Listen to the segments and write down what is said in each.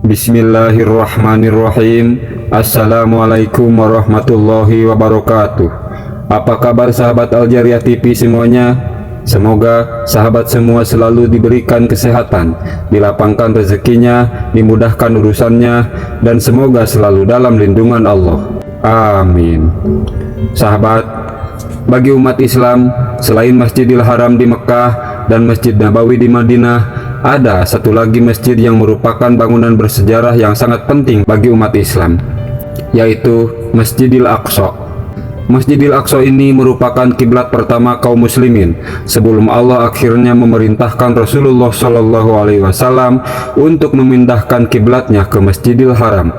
Bismillahirrahmanirrahim. Assalamualaikum warahmatullahi wabarakatuh. Apa kabar sahabat Al-Jariyah TV semuanya? Semoga sahabat semua selalu diberikan kesehatan, dilapangkan rezekinya, dimudahkan urusannya, dan semoga selalu dalam lindungan Allah. Amin. Sahabat, bagi umat Islam, selain Masjidil Haram di Mekah dan Masjid Nabawi di Madinah, ada satu lagi masjid yang merupakan bangunan bersejarah yang sangat penting bagi umat Islam, yaitu Masjidil Aqsa. Masjidil Aqsa ini merupakan kiblat pertama kaum muslimin sebelum Allah akhirnya memerintahkan Rasulullah SAW untuk memindahkan kiblatnya ke Masjidil Haram.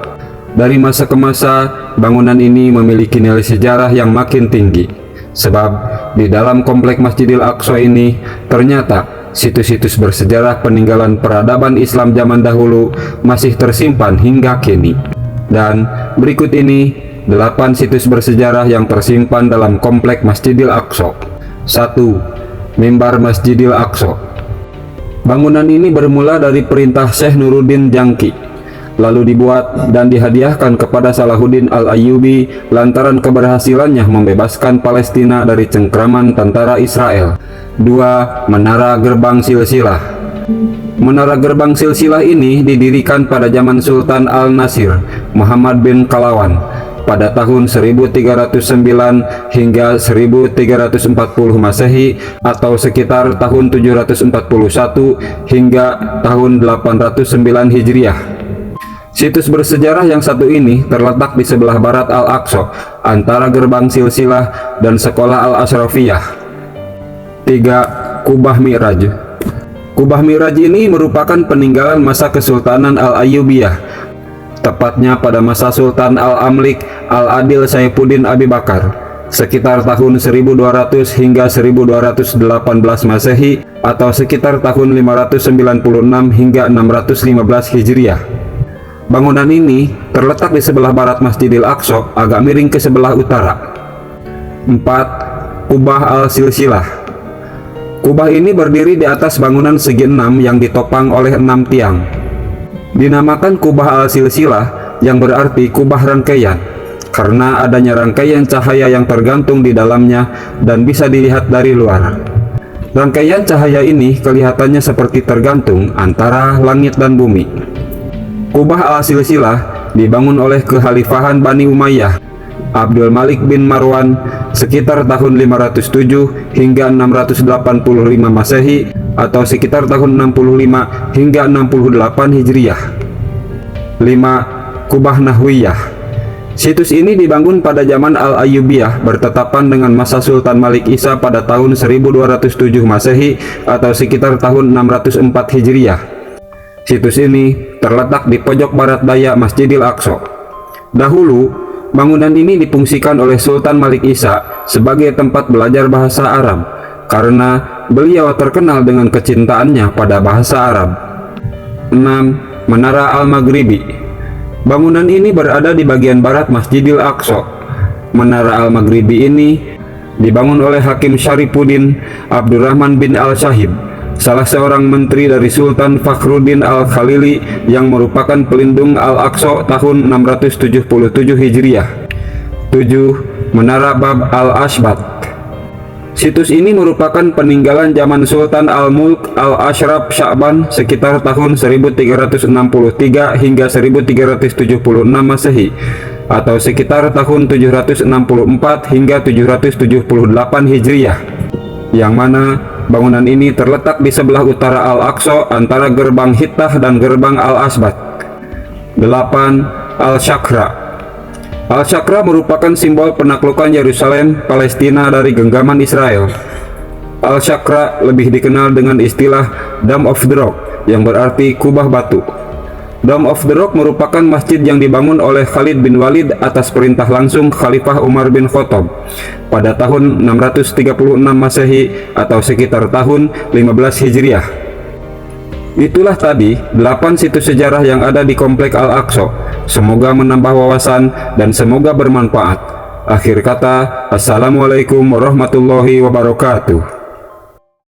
Dari masa ke masa, bangunan ini memiliki nilai sejarah yang makin tinggi, sebab di dalam komplek Masjidil Aqsa ini ternyata situs-situs bersejarah peninggalan peradaban Islam zaman dahulu masih tersimpan hingga kini. Dan berikut ini 8 situs bersejarah yang tersimpan dalam komplek Masjidil Aqsa. 1. Mimbar Masjidil Aqsa. Bangunan ini bermula dari perintah Syekh Nuruddin Jangki, lalu dibuat dan dihadiahkan kepada Salahuddin Al-Ayyubi lantaran keberhasilannya membebaskan Palestina dari cengkraman tentara Israel. 2. Menara Gerbang Silsilah. Menara Gerbang Silsilah ini didirikan pada zaman Sultan Al-Nasir Muhammad bin Kalawan pada tahun 1309 hingga 1340 Masehi atau sekitar tahun 741 hingga tahun 809 Hijriah. Situs bersejarah yang satu ini terletak di sebelah barat Al-Aqsa antara Gerbang Silsilah dan Sekolah Al-Ashrafiyah. 3. Kubah Mi'raj. Kubah Mi'raj ini merupakan peninggalan masa Kesultanan Al-Ayyubiyah, tepatnya pada masa Sultan Al-Amlik Al-Adil Saifuddin Abi Bakar, sekitar tahun 1200 hingga 1218 Masehi atau sekitar tahun 596 hingga 615 Hijriah. Bangunan ini terletak di sebelah barat Masjidil Aqsa, agak miring ke sebelah utara. 4. Kubah Al-Silsilah. Kubah ini berdiri di atas bangunan segi 6 yang ditopang oleh 6 tiang. Dinamakan Kubah Al-Silsilah yang berarti kubah rangkaian, karena adanya rangkaian cahaya yang tergantung di dalamnya dan bisa dilihat dari luar. Rangkaian cahaya ini kelihatannya seperti tergantung antara langit dan bumi. Kubah Al-Silsilah dibangun oleh kekhalifahan Bani Umayyah Abdul Malik bin Marwan sekitar tahun 507 hingga 685 Masehi atau sekitar tahun 65 hingga 68 Hijriah. 5. Kubah Nahwiyah. Situs ini dibangun pada zaman Al-Ayyubiyah bertetapan dengan masa Sultan Malik Isa pada tahun 1207 Masehi atau sekitar tahun 604 Hijriah. Situs ini terletak di pojok barat daya Masjidil Aqsa. Dahulu, bangunan ini difungsikan oleh Sultan Malik Isa sebagai tempat belajar bahasa Arab karena beliau terkenal dengan kecintaannya pada bahasa Arab. 6. Menara Al-Maghribi. Bangunan ini berada di bagian barat Masjidil Aqsa. Menara Al-Maghribi ini dibangun oleh Hakim Syarifuddin Abdurrahman bin Al-Shahib, salah seorang menteri dari Sultan Fakhruddin Al-Khalili yang merupakan pelindung Al-Aqsa tahun 677 Hijriah. 7. Menara Bab Al-Ashbat. Situs ini merupakan peninggalan zaman Sultan Al-Mulk Al-Ashraf Sya'ban sekitar tahun 1363 hingga 1376 Masehi atau sekitar tahun 764 hingga 778 Hijriah, yang mana bangunan ini terletak di sebelah utara Al-Aqsa antara Gerbang Hittah dan Gerbang Al-Asbat. 8. Al-Shakra. Al-Shakra merupakan simbol penaklukan Yerusalem, Palestina dari genggaman Israel. Al-Shakra lebih dikenal dengan istilah Dome of the Rock yang berarti kubah batu. Dome of the Rock merupakan masjid yang dibangun oleh Khalid bin Walid atas perintah langsung Khalifah Umar bin Khattab pada tahun 636 Masehi atau sekitar tahun 15 Hijriah. Itulah tadi 8 situs sejarah yang ada di Komplek Al-Aqsa. Semoga menambah wawasan dan semoga bermanfaat. Akhir kata, Assalamualaikum warahmatullahi wabarakatuh.